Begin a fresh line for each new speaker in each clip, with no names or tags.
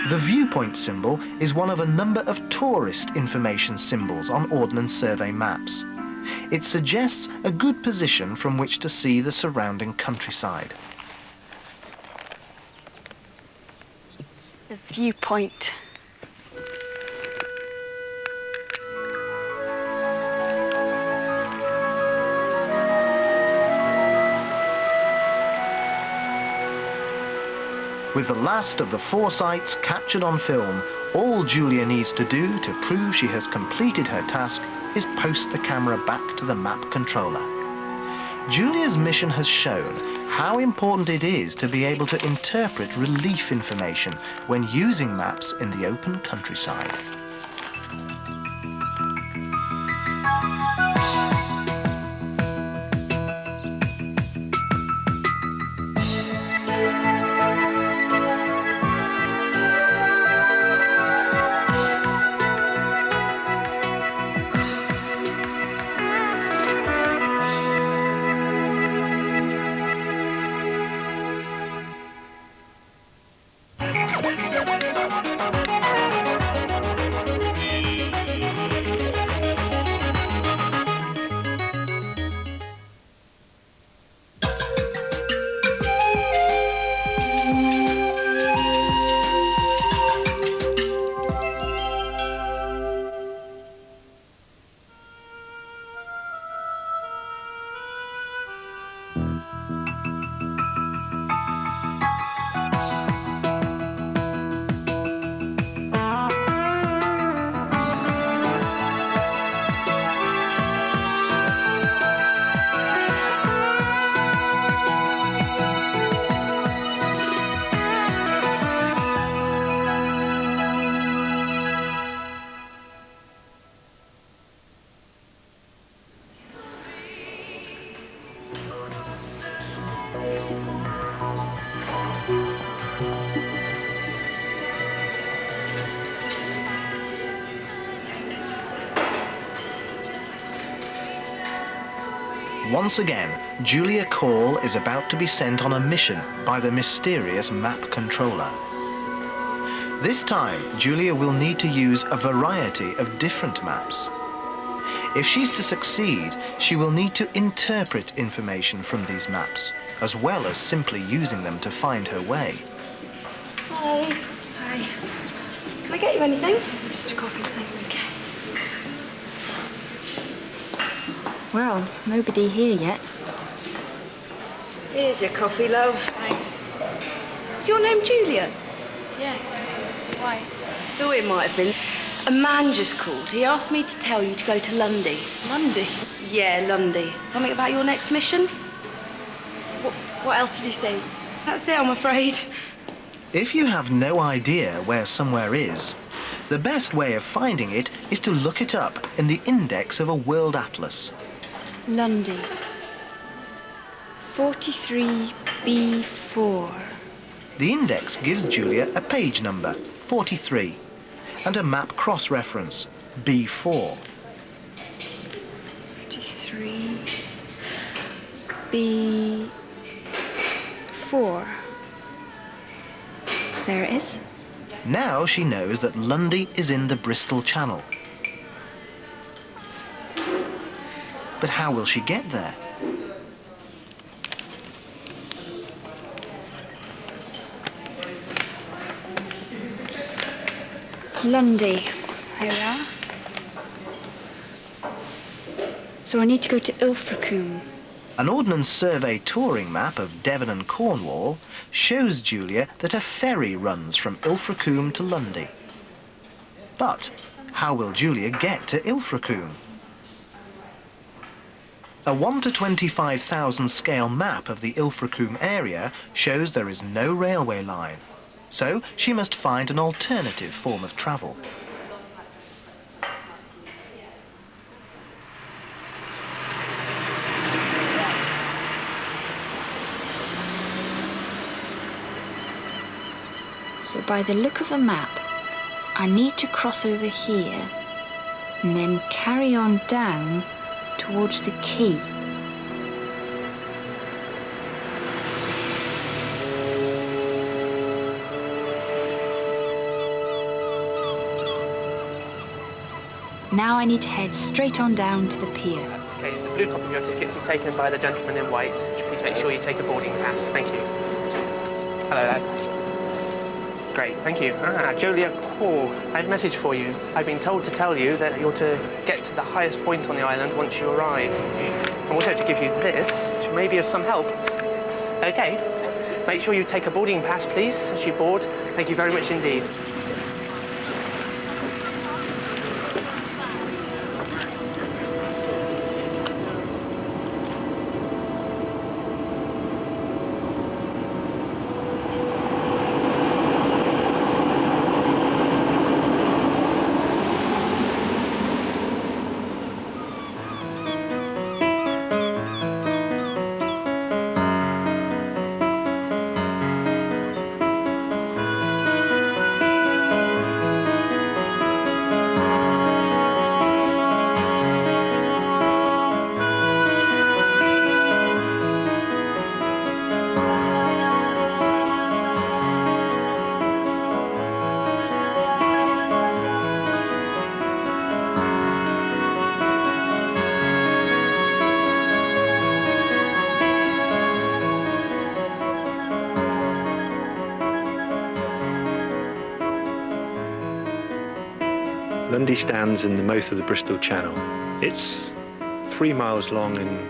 The viewpoint symbol is one of a number of tourist information symbols on Ordnance Survey maps. It suggests a good position from which to see the surrounding countryside.
The viewpoint.
With the last of the 4 sites captured on film, all Julia needs to do to prove she has completed her task is post the camera back to the map controller. Julia's mission has shown how important it is to be able to interpret relief information when using maps in the open countryside. Once again, Julia Call is about to be sent on a mission by the mysterious map controller. This time, Julia will need to use a variety of different maps. If she's to succeed, she will need to interpret information from these maps, as well as simply using them to find her way.
Hi. Hi. Can I get you anything? Just a coffee, thanks. Okay.
Well, nobody here yet.
Here's your coffee, love.
Thanks.
Is your name Julia?
Yeah. Why?
Thought it might have been. A man just called. He asked me to tell you to go to Lundy.
Lundy?
Yeah, Lundy. Something about your next mission?
What else did he say?
That's it, I'm afraid.
If you have no idea where somewhere is, the best way of finding it is to look it up in the index of a world atlas.
Lundy. 43B4.
The index gives Julia a page number, 43, and a map cross-reference, B4.
43B4. There it is.
Now she knows that Lundy is in the Bristol Channel. But how will she get there?
Lundy. Here we are. So I need to go to Ilfracombe.
An Ordnance Survey touring map of Devon and Cornwall shows Julia that a ferry runs from Ilfracombe to Lundy. But how will Julia get to Ilfracombe? A 1 to 25,000 scale map of the Ilfracombe area shows there is no railway line, so she must find an alternative form of travel.
So by the look of the map, I need to cross over here and then carry on down towards the quay. Now I need to head straight on down to the pier.
Okay, the blue copy of your ticket will be taken by the gentleman in white. Please make sure you take a boarding pass. Thank you. Hello there. Great, thank you. Julia Call, I have a message for you. I've been told to tell you that you're to get to the highest point on the island once you arrive. I'm also to give you this, which may be of some help. Okay. Make sure you take a boarding pass, please, as you board. Thank you very much indeed.
Lundy stands in the mouth of the Bristol Channel. It's 3 miles long and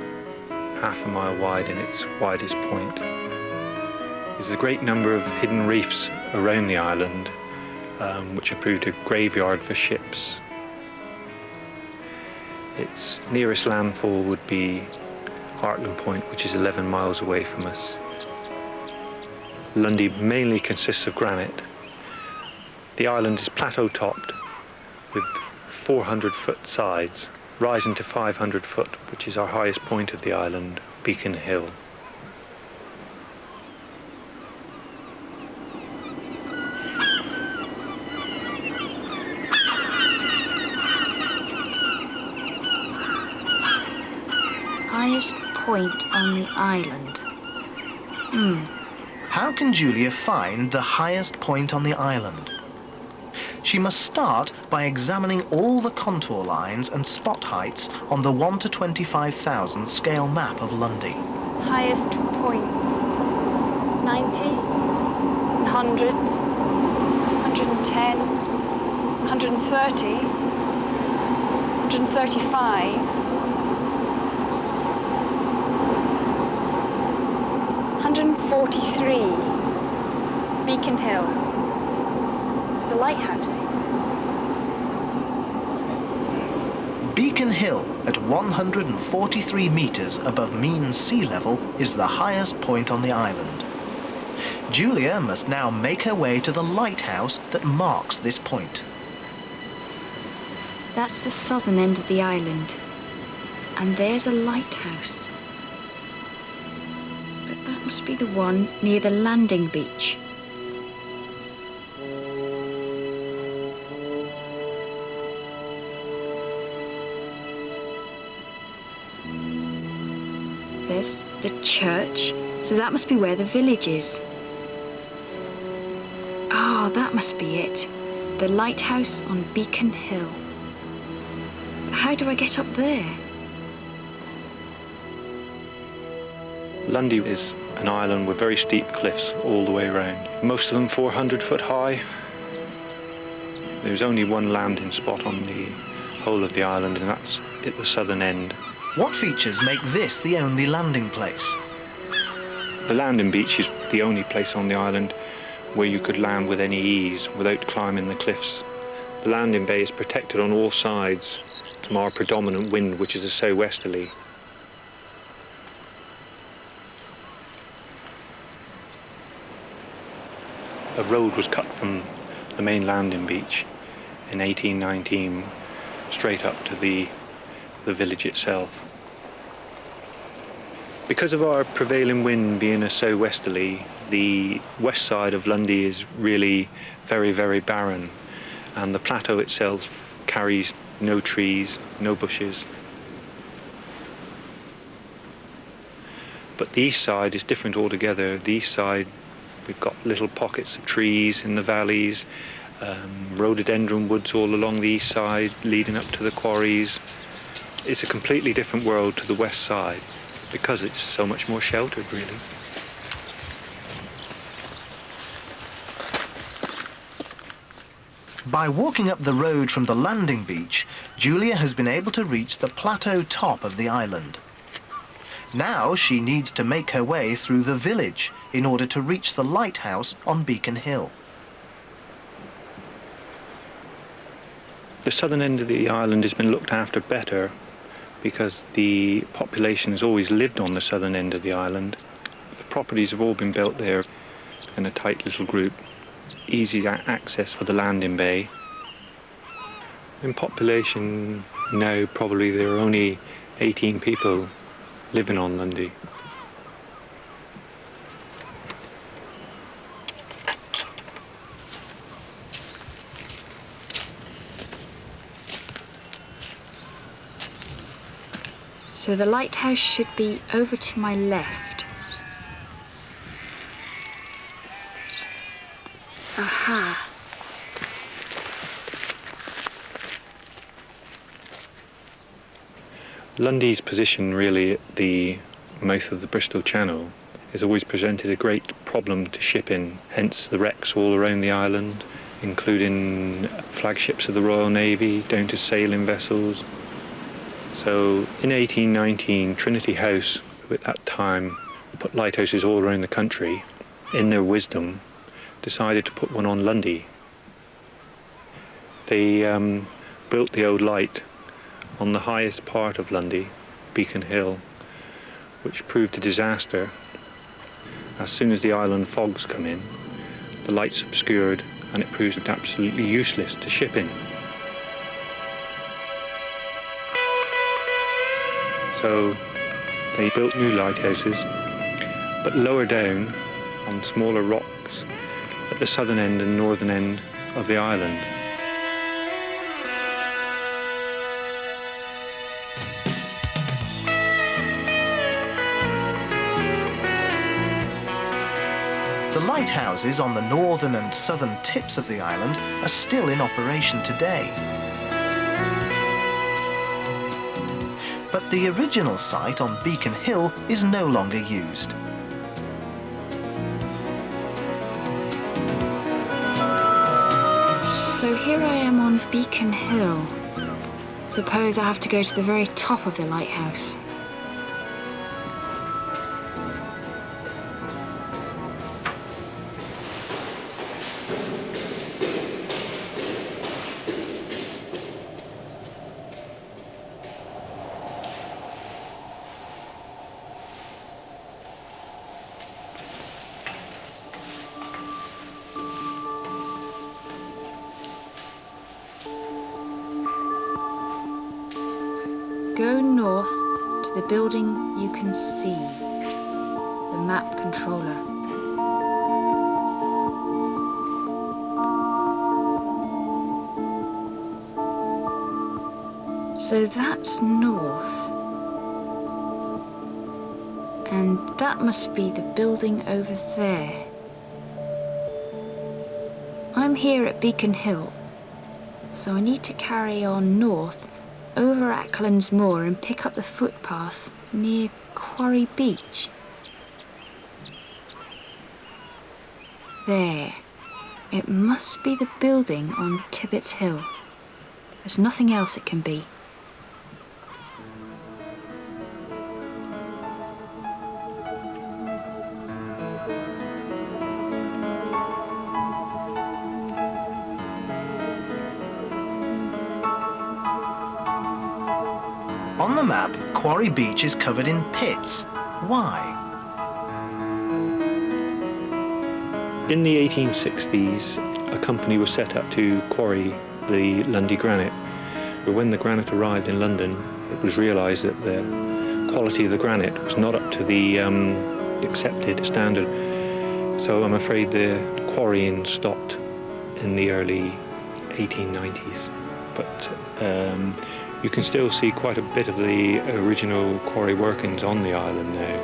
half a mile wide in its widest point. There's a great number of hidden reefs around the island, which have proved a graveyard for ships. Its nearest landfall would be Hartland Point, which is 11 miles away from us. Lundy mainly consists of granite. The island is plateau-topped, with 400-foot sides, rising to 500 foot, which is our highest point of the island, Beacon Hill.
Highest point on the island.
How can Julia find the highest point on the island? She must start by examining all the contour lines and spot heights on the 1 to 25,000 scale map of Lundy.
Highest points. 90, 100, 110, 130, 135, 143, Beacon Hill. There's a lighthouse.
Beacon Hill, at 143 metres above mean sea level, is the highest point on the island. Julia must now make her way to the lighthouse that marks this point.
That's the southern end of the island. And there's a lighthouse. But that must be the one near the landing beach. There's the church, so that must be where the village is. Ah, that must be it. The lighthouse on Beacon Hill. How do I get up there?
Lundy is an island with very steep cliffs all the way around. Most of them 400 foot high. There's only one landing spot on the whole of the island, and that's at the southern end.
What features make this the only landing place?
The landing beach is the only place on the island where you could land with any ease without climbing the cliffs. The landing bay is protected on all sides from our predominant wind, which is a southwesterly. A road was cut from the main landing beach in 1819 straight up to the village itself. Because of our prevailing wind being a southwesterly, the west side of Lundy is really very, very barren, and the plateau itself carries no trees, no bushes. But the east side is different altogether. The east side, we've got little pockets of trees in the valleys, rhododendron woods all along the east side, leading up to the quarries. It's a completely different world to the west side because it's so much more sheltered, really.
By walking up the road from the landing beach, Julia has been able to reach the plateau top of the island. Now she needs to make her way through the village in order to reach the lighthouse on Beacon Hill.
The southern end of the island has been looked after better because the population has always lived on the southern end of the island. The properties have all been built there in a tight little group, easy access for the landing bay. In population now, probably there are only 18 people living on Lundy.
So the lighthouse should be over to my left. Aha.
Lundy's position really at the mouth of the Bristol Channel has always presented a great problem to ship in, hence the wrecks all around the island, including flagships of the Royal Navy down to sailing vessels. So in 1819, Trinity House, who at that time put lighthouses all around the country, in their wisdom, decided to put one on Lundy. They built the old light on the highest part of Lundy, Beacon Hill, which proved a disaster. As soon as the island fogs come in, the light's obscured and it proves absolutely useless to ship in. So they built new lighthouses, but lower down on smaller rocks at the southern end and northern end of the island.
The lighthouses on the northern and southern tips of the island are still in operation today. But the original site on Beacon Hill is no longer used.
So here I am on Beacon Hill. Suppose I have to go to the very top of the lighthouse. Go north to the building you can see, the map controller. So that's north. And that must be the building over there. I'm here at Beacon Hill, so I need to carry on north over Acklands Moor and pick up the footpath near Quarry Beach. There. It must be the building on Tibbets Hill. There's nothing else it can be.
On the map, Quarry Beach is covered in pits. Why?
In the 1860s, a company was set up to quarry the Lundy granite. But when the granite arrived in London, it was realised that the quality of the granite was not up to the accepted standard. So I'm afraid the quarrying stopped in the early 1890s. But you can still see quite a bit of the original quarry workings on the island now.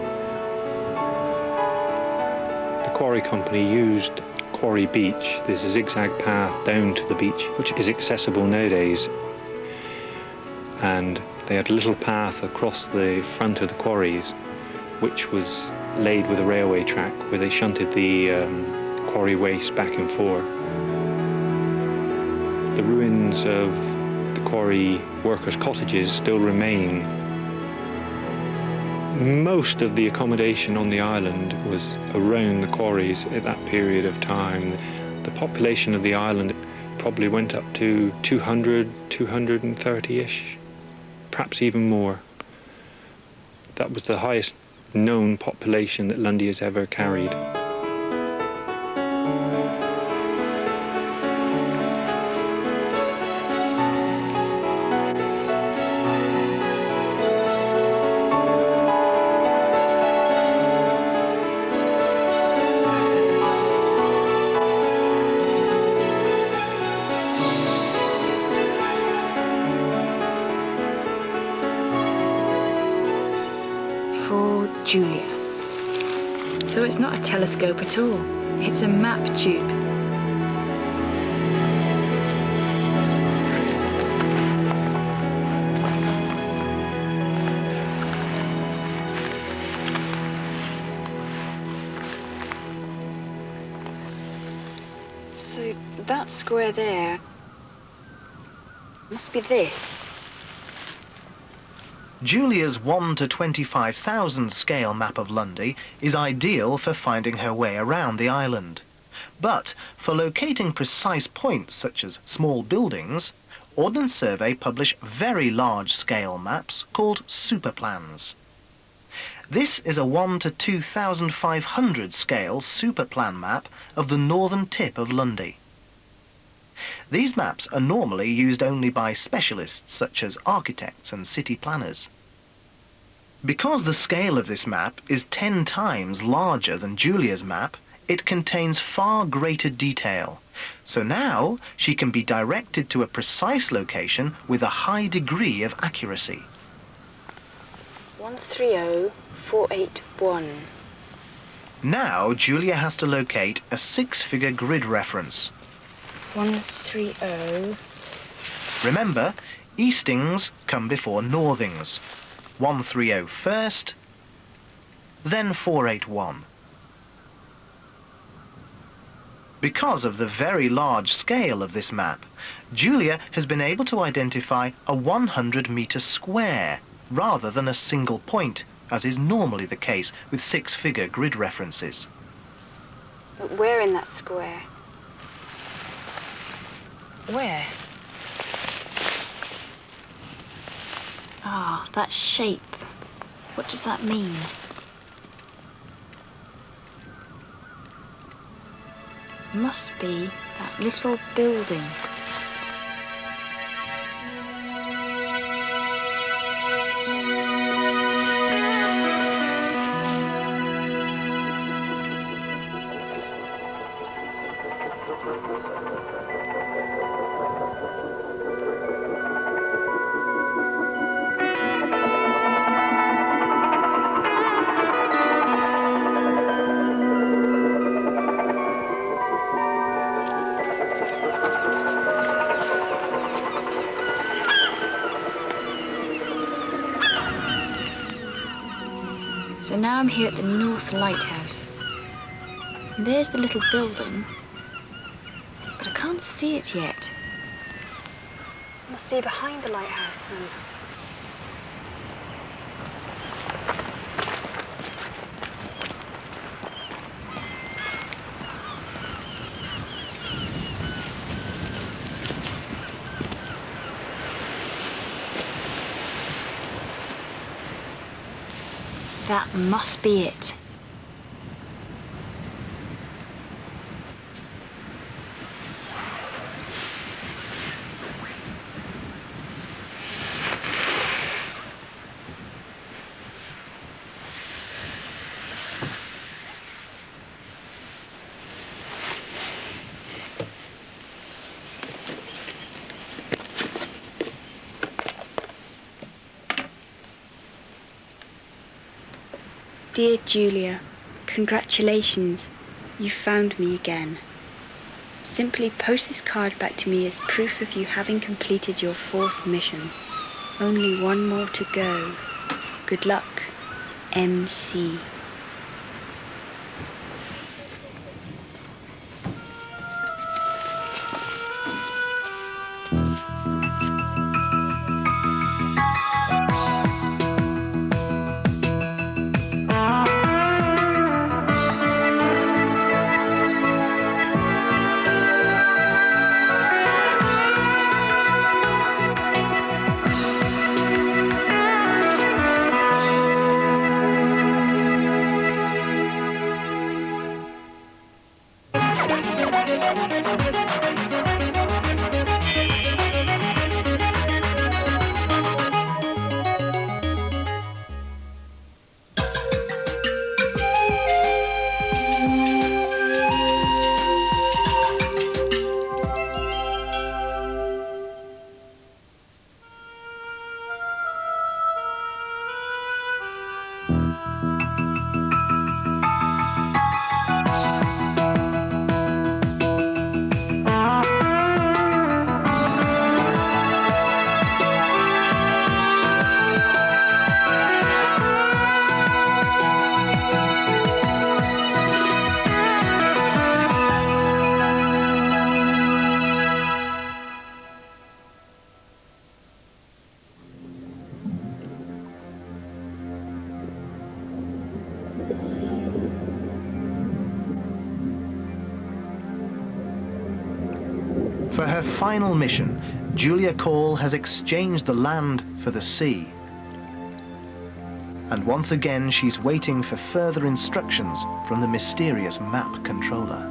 The quarry company used Quarry Beach. There's a zigzag path down to the beach, which is accessible nowadays. And they had a little path across the front of the quarries, which was laid with a railway track where they shunted the quarry waste back and forth. The ruins of the quarry workers' cottages still remain. Most of the accommodation on the island was around the quarries at that period of time. The population of the island probably went up to 200, 230-ish, perhaps even more. That was the highest known population that Lundy has ever carried.
For Julia. So it's not a telescope at all. It's a map tube. So that square there must be this.
Julia's 1 to 25,000 scale map of Lundy is ideal for finding her way around the island. But for locating precise points such as small buildings, Ordnance Survey publish very large scale maps called superplans. This is a 1 to 2,500 scale superplan map of the northern tip of Lundy. These maps are normally used only by specialists such as architects and city planners. Because the scale of this map is 10 times larger than Julia's map, it contains far greater detail. So now she can be directed to a precise location with a high degree of accuracy.
130481.
Now Julia has to locate a 6-figure grid reference.
130.
Remember, eastings come before northings. 130 first, then 481. Because of the very large scale of this map, Julia has been able to identify a 100-metre square rather than a single point, as is normally the case with 6-figure grid references.
But where in that square? Where? Ah, that shape. What does that mean? Must be that little building. So now I'm here at the North Lighthouse. And there's the little building, but I can't see it yet.
Must be behind the lighthouse then.
That must be it. Dear Julia, congratulations. You found me again. Simply post this card back to me as proof of you having completed your 4th mission. Only one more to go. Good luck, MC.
For her final mission, Julia Call has exchanged the land for the sea. And once again, she's waiting for further instructions from the mysterious map controller.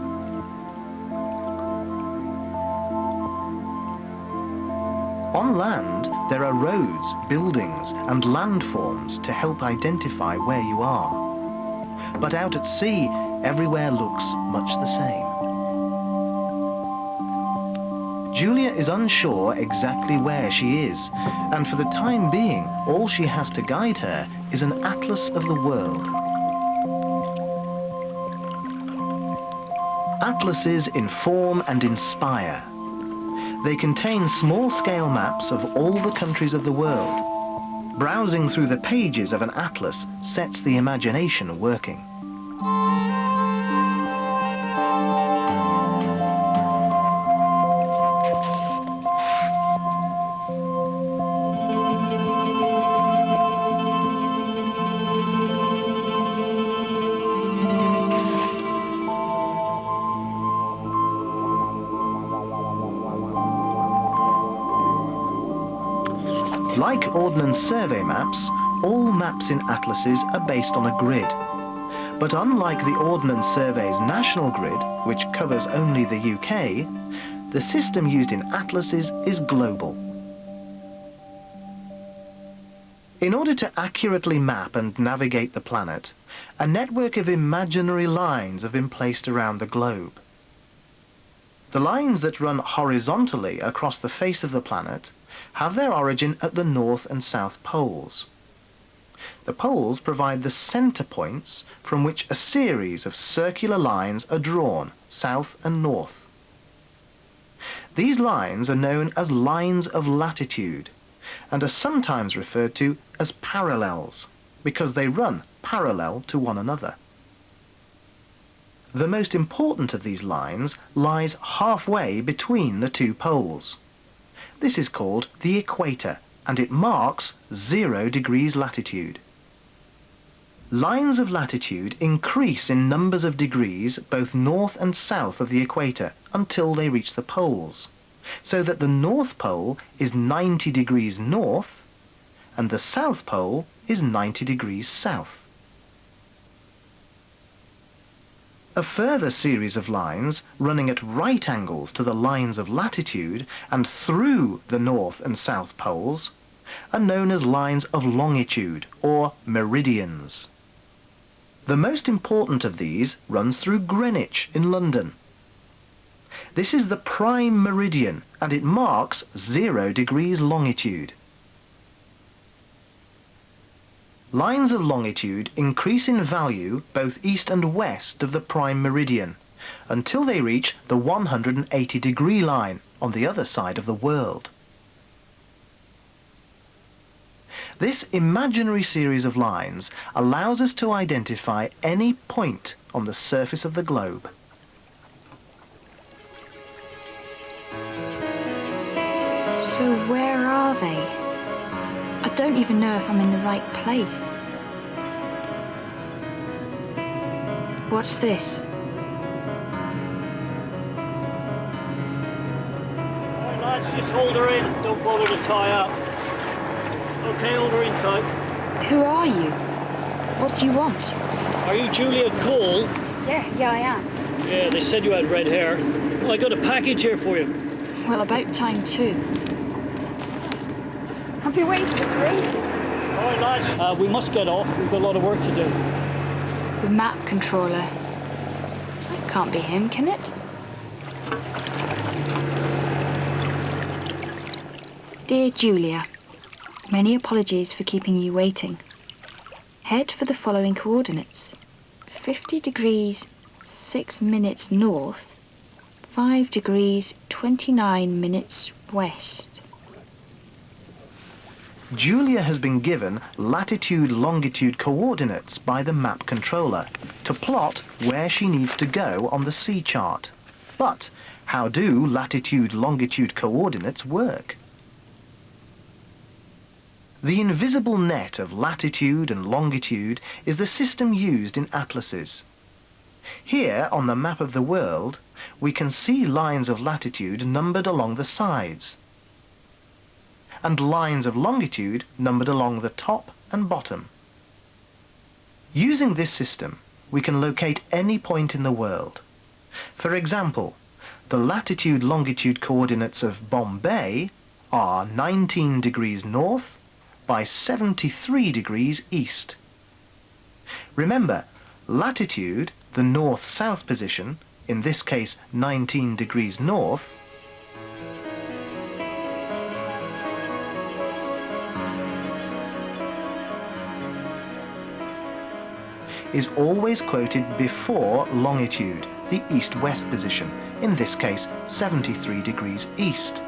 On land, there are roads, buildings, and landforms to help identify where you are. But out at sea, everywhere looks much the same. Julia is unsure exactly where she is, and for the time being, all she has to guide her is an atlas of the world. Atlases inform and inspire. They contain small-scale maps of all the countries of the world. Browsing through the pages of an atlas sets the imagination working. Like Ordnance Survey maps, all maps in atlases are based on a grid. But unlike the Ordnance Survey's national grid, which covers only the UK, the system used in atlases is global. In order to accurately map and navigate the planet, a network of imaginary lines have been placed around the globe. The lines that run horizontally across the face of the planet have their origin at the North and South poles. The poles provide the center points from which a series of circular lines are drawn, south and north. These lines are known as lines of latitude and are sometimes referred to as parallels because they run parallel to one another. The most important of these lines lies halfway between the two poles. This is called the equator, and it marks 0 degrees latitude. Lines of latitude increase in numbers of degrees both north and south of the equator until they reach the poles, so that the North Pole is 90 degrees north and the South Pole is 90 degrees south. A further series of lines running at right angles to the lines of latitude and through the North and South poles are known as lines of longitude or meridians. The most important of these runs through Greenwich in London. This is the prime meridian and it marks 0 degrees longitude. Lines of longitude increase in value both east and west of the prime meridian until they reach the 180-degree line on the other side of the world. This imaginary series of lines allows us to identify any point on the surface of the globe.
So where are they? I don't even know if I'm in the right place. What's this?
Alright lads, just hold her in. Don't bother to tie up. Okay, hold her in tight.
Who are you? What do you want?
Are you Julia Cole?
Yeah, I am.
Yeah, they said you had red hair. Well, I got a package here for you.
Well, about time too.
I've been waiting for this ring.
Alright lads, we must get off. We've got a lot of work to do.
The map controller. That can't be him, can it? Dear Julia, many apologies for keeping you waiting. Head for the following coordinates. 50 degrees 6 minutes north, 5 degrees 29 minutes west.
Julia has been given latitude-longitude coordinates by the map controller to plot where she needs to go on the sea chart. But how do latitude-longitude coordinates work? The invisible net of latitude and longitude is the system used in atlases. Here, on the map of the world, we can see lines of latitude numbered along the sides, and lines of longitude numbered along the top and bottom. Using this system, we can locate any point in the world. For example, the latitude-longitude coordinates of Bombay are 19 degrees north by 73 degrees east. Remember, latitude, the north-south position, in this case 19 degrees north, is always quoted before longitude, the east-west position, in this case 73 degrees east.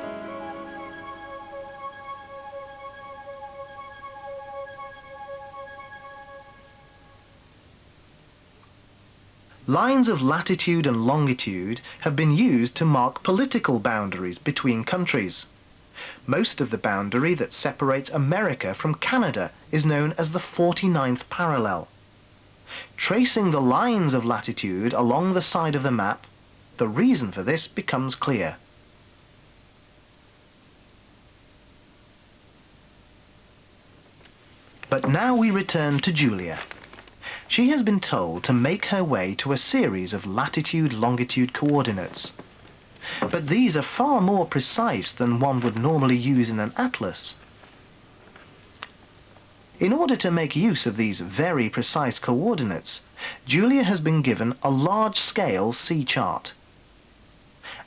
Lines of latitude and longitude have been used to mark political boundaries between countries. Most of the boundary that separates America from Canada is known as the 49th parallel. Tracing the lines of latitude along the side of the map, the reason for this becomes clear. But now we return to Julia. She has been told to make her way to a series of latitude-longitude coordinates. But these are far more precise than one would normally use in an atlas. In order to make use of these very precise coordinates, Julia has been given a large-scale sea chart.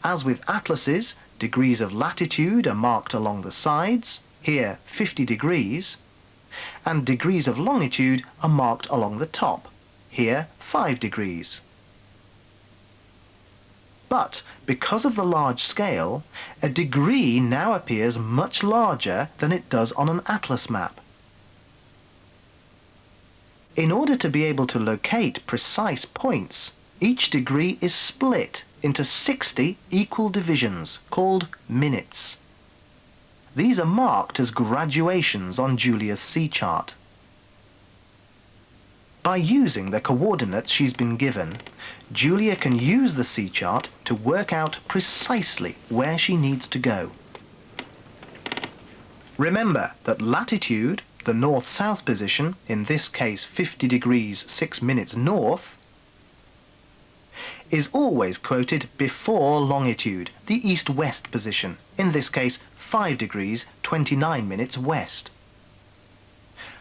As with atlases, degrees of latitude are marked along the sides, here 50 degrees, and degrees of longitude are marked along the top, here 5 degrees. But because of the large scale, a degree now appears much larger than it does on an atlas map. In order to be able to locate precise points, each degree is split into 60 equal divisions called minutes. These are marked as graduations on Julia's sea chart. By using the coordinates she's been given, Julia can use the sea chart to work out precisely where she needs to go. Remember that latitude, the north-south position, in this case 50 degrees 6 minutes north, is always quoted before longitude, the east-west position, in this case 5 degrees 29 minutes west.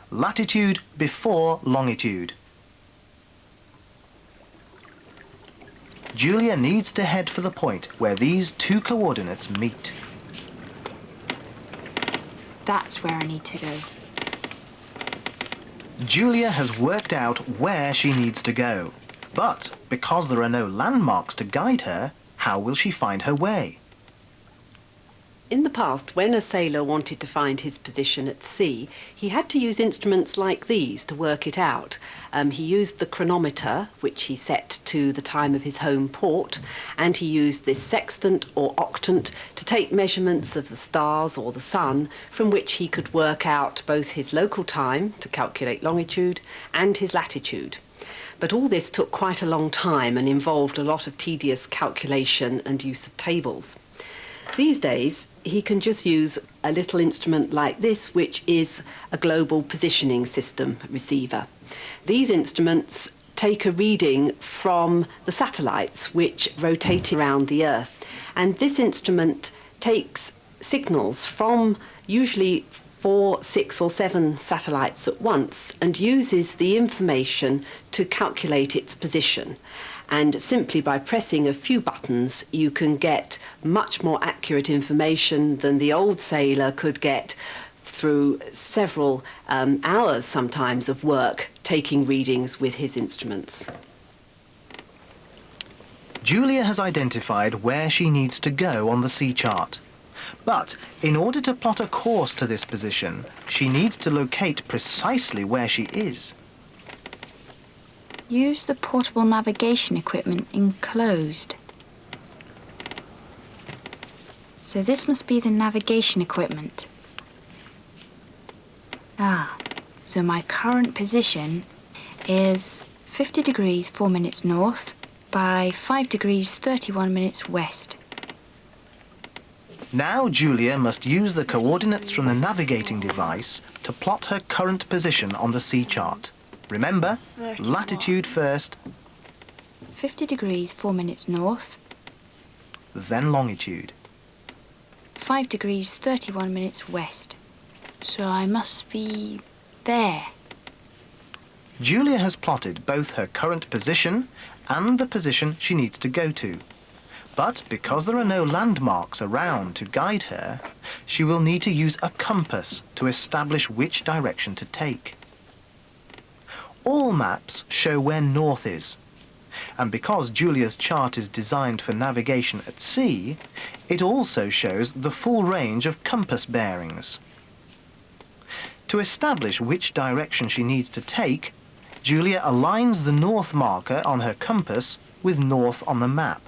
Latitude before longitude. Julia needs to head for the point where these two coordinates meet.
That's where I need to go.
Julia has worked out where she needs to go. But because there are no landmarks to guide her, how will she find her way?
In the past, when a sailor wanted to find his position at sea, he had to use instruments like these to work it out. He used the chronometer, which he set to the time of his home port, and he used this sextant or octant to take measurements of the stars or the sun, from which he could work out both his local time, to calculate longitude, and his latitude. But all this took quite a long time and involved a lot of tedious calculation and use of tables. These days, he can just use a little instrument like this, which is a global positioning system receiver. These instruments take a reading from the satellites which rotate around the Earth. And this instrument takes signals from usually 4, 6 or 7 satellites at once and uses the information to calculate its position. And simply by pressing a few buttons, you can get much more accurate information than the old sailor could get through several hours sometimes of work taking readings with his instruments.
Julia has identified where she needs to go on the sea chart. But in order to plot a course to this position, she needs to locate precisely where she is.
Use the portable navigation equipment enclosed. So this must be the navigation equipment. So my current position is 50 degrees 4 minutes north by 5 degrees 31 minutes west.
Now Julia must use the coordinates from the navigating device to plot her current position on the sea chart. Remember,
31.
latitude first,
50 degrees 4 minutes north,
then longitude.
5 degrees 31 minutes west. So I must be there.
Julia has plotted both her current position and the position she needs to go to. But because there are no landmarks around to guide her, she will need to use a compass to establish which direction to take. All maps show where north is, and because Julia's chart is designed for navigation at sea, it also shows the full range of compass bearings. To establish which direction she needs to take, Julia aligns the north marker on her compass with north on the map.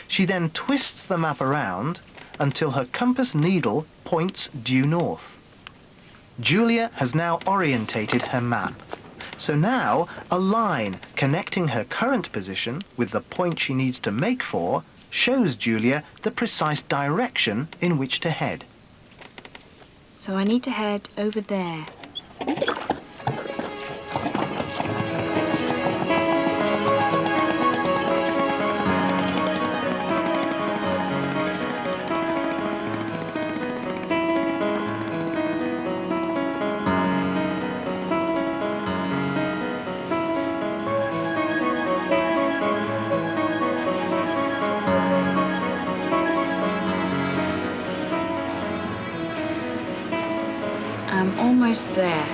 She then twists the map around until her compass needle points due north. Julia has now orientated her map. So now a line connecting her current position with the point she needs to make for shows Julia the precise direction in which to head.
So I need to head over there. I'm almost there.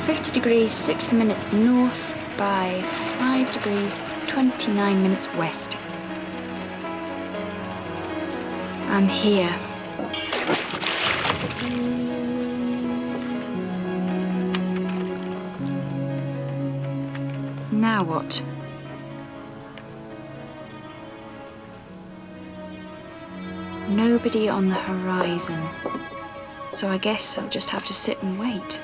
"50 degrees 6 minutes north by 5 degrees 29 minutes west. I'm here. Now what? Nobody on the horizon. So I guess I'll just have to sit and wait.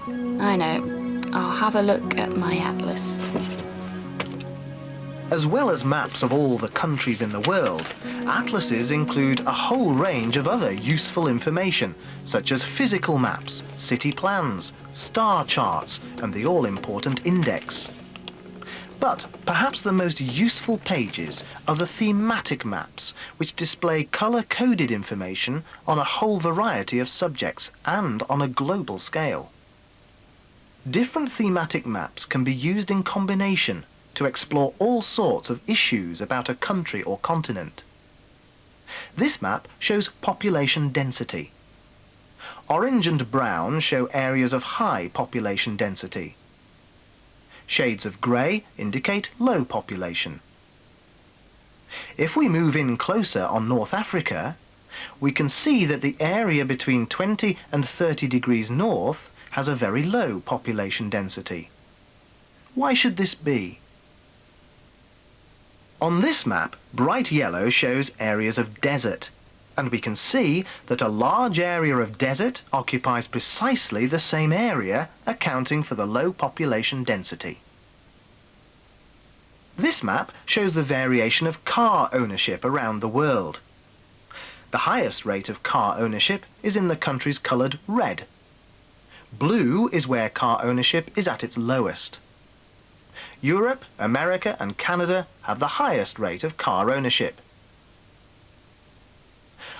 I know. I'll have a look at my atlas.
As well as maps of all the countries in the world, atlases include a whole range of other useful information, such as physical maps, city plans, star charts, and the all-important index. But perhaps the most useful pages are the thematic maps, which display colour-coded information on a whole variety of subjects and on a global scale. Different thematic maps can be used in combination to explore all sorts of issues about a country or continent. This map shows population density. Orange and brown show areas of high population density. Shades of grey indicate low population. If we move in closer on North Africa, we can see that the area between 20 and 30 degrees north has a very low population density. Why should this be? On this map, bright yellow shows areas of desert, and we can see that a large area of desert occupies precisely the same area, accounting for the low population density. This map shows the variation of car ownership around the world. The highest rate of car ownership is in the countries coloured red. Blue is where car ownership is at its lowest. Europe, America and Canada have the highest rate of car ownership.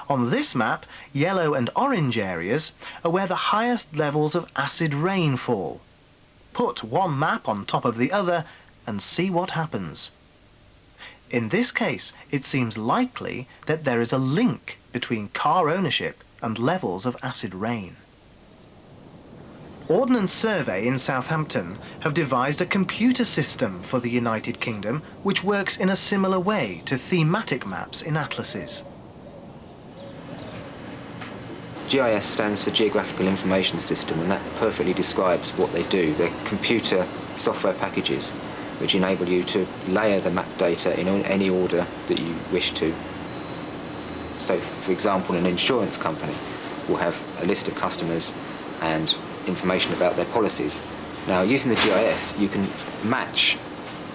On this map, yellow and orange areas are where the highest levels of acid rain fall. Put one map on top of the other and see what happens. In this case, it seems likely that there is a link between car ownership and levels of acid rain. Ordnance Survey in Southampton have devised a computer system for the United Kingdom which works in a similar way to thematic maps in atlases.
GIS stands for Geographical Information System, and that perfectly describes what they do. They're computer software packages which enable you to layer the map data in any order that you wish to. So, for example, an insurance company will have a list of customers and information about their policies. Now, using the GIS, you can match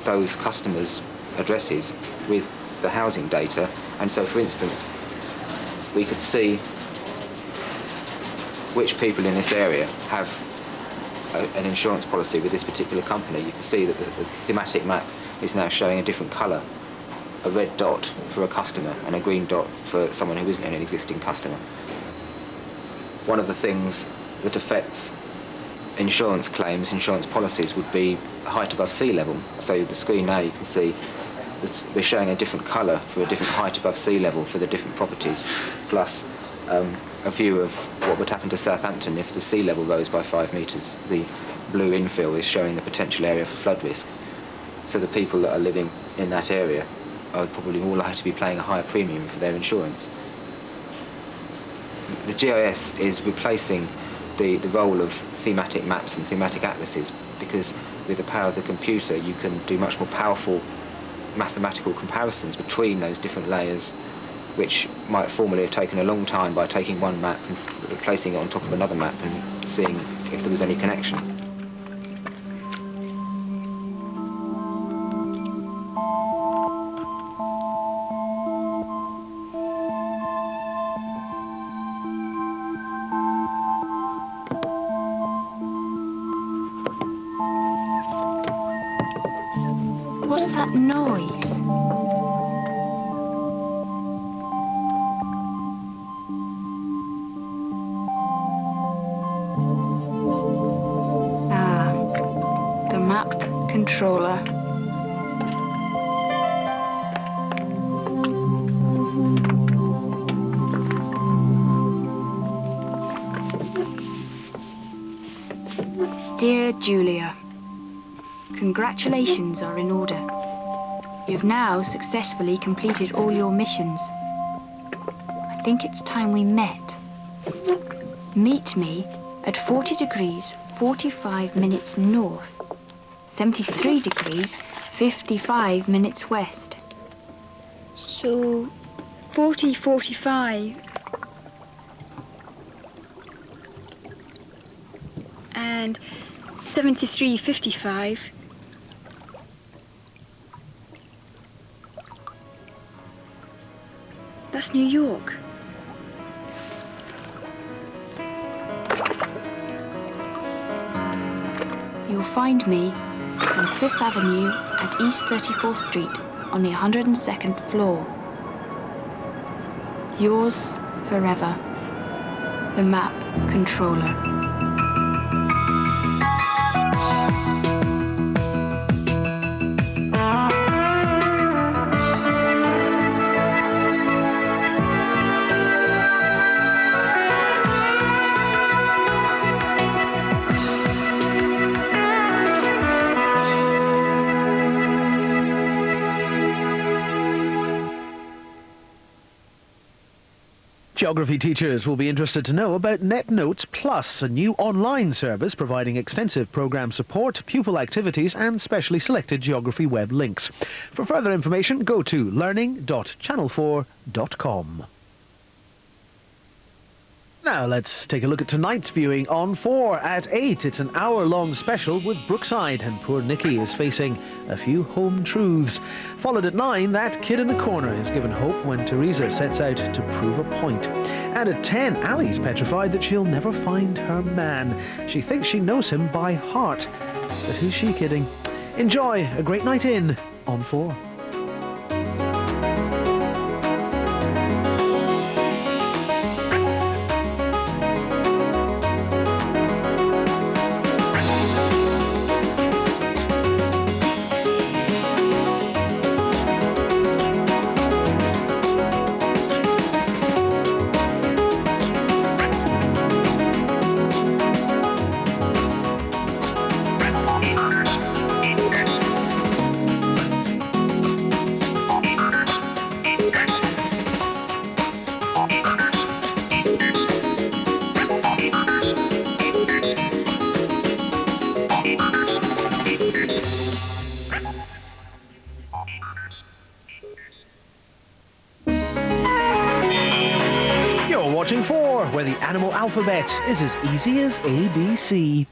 those customers' addresses with the housing data, and so, for instance, we could see which people in this area have an insurance policy with this particular company. You can see that the thematic map is now showing a different colour, a red dot for a customer and a green dot for someone who isn't an existing customer. One of the things that affects insurance claims, insurance policies, would be height above sea level. So the screen now, you can see we're showing a different colour for a different height above sea level for the different properties, plus a view of what would happen to Southampton if the sea level rose by 5 metres. The blue infill is showing the potential area for flood risk. So the people that are living in that area are probably more likely to be paying a higher premium for their insurance. The GIS is replacing the role of thematic maps and thematic atlases, because with the power of the computer you can do much more powerful mathematical comparisons between those different layers, which might formerly have taken a long time by taking one map and placing it on top of another map and seeing if there was any connection.
What's that noise? The map controller. Dear Julia, congratulations are in order. You've now successfully completed all your missions. I think it's time we met. Meet me at 40 degrees 45 minutes north, 73 degrees 55 minutes west.
So, 40-45 and 73-55. That's New York.
You'll find me on 5th Avenue at East 34th Street on the 102nd floor. Yours forever, the Map Controller.
Geography teachers will be interested to know about NetNotes Plus, a new online service providing extensive programme support, pupil activities and specially selected geography web links. For further information, go to learning.channel4.com. Now let's take a look at tonight's viewing on 4 at 8. It's an hour-long special with Brookside, and poor Nikki is facing a few home truths. Followed at 9, that kid in the corner is given hope when Teresa sets out to prove a point. And at 10, Ali's petrified that she'll never find her man. She thinks she knows him by heart. But who's she kidding? Enjoy a great night in on 4. Watching 4, where the animal alphabet is as easy as ABC.